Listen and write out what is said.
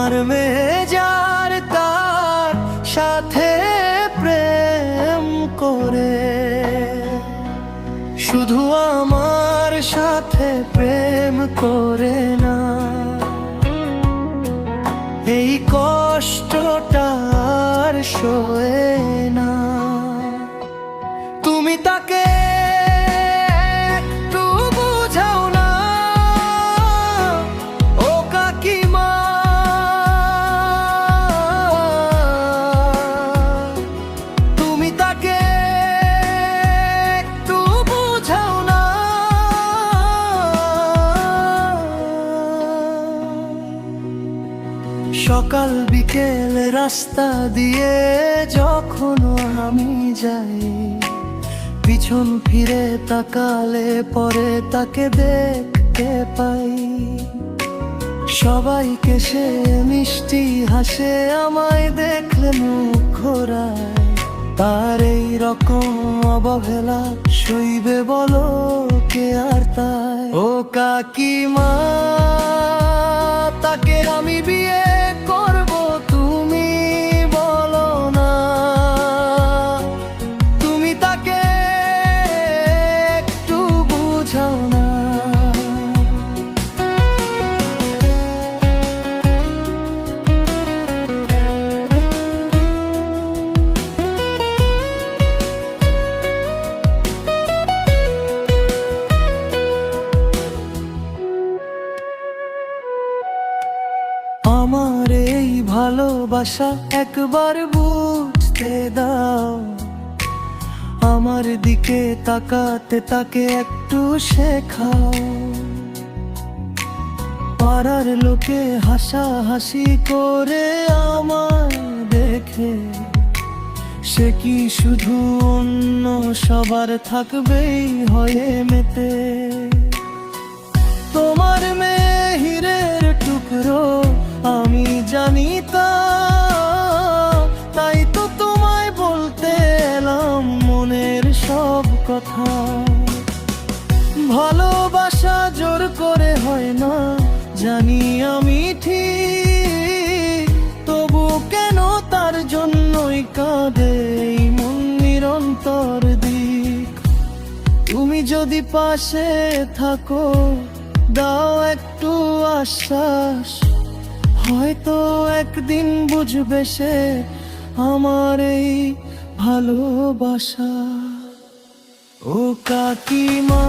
আমার মেয়ে যার তার সাথে প্রেম করে, শুধু আমার সাথে প্রেম করে না। এই কষ্টটা আর সয়ে না। তুমি তাকে একটু বুঝাও না, ও কাকিমা। তুমি তাকে একটু বুঝাও না। সকাল বিকেল রাস্তা দিয়ে যখন আমি যাই, পিছন ফিরে তাকালে পরে তাকে দেখতে পাই। সবাইকে সে মিষ্টি হাসে, আমায় দেখলে মুখ ঘোরায়। তার এই রকম অবহেলা সইবে বলো কে আর তাই? ও কাকিমা, তাকে আমি বিয়ে করব, তুমি বলো না। তুমি তাকে একটু বুঝাও না। আমার এই ভালোবাসা একবার বুঝতে দাও। আমার দিকে তাকাতে তাকে একটু শেখাও। পাড়ার লোকে হাসাহাসি করে আমার দেখে, সে কি শুধু অন্য সবার থাকবেই হয়ে মেতে? তোমার মেয়ে হীরের টুকরো, আমি জানি তা। তাই তো তোমায় বলতে এলাম মনের সব কথা। ভালোবাসা জোর করে হয় না, জানি আমি ঠিক। তবু কেন তার জন্যই কাঁদে এই মন নিরন্তর দিক? তুমি যদি পাশে থাকো, দাও একটু আশ্বাস। হয়তো একদিন বুঝবে সে আমার এই ভালোবাসা। ও কাকিমা।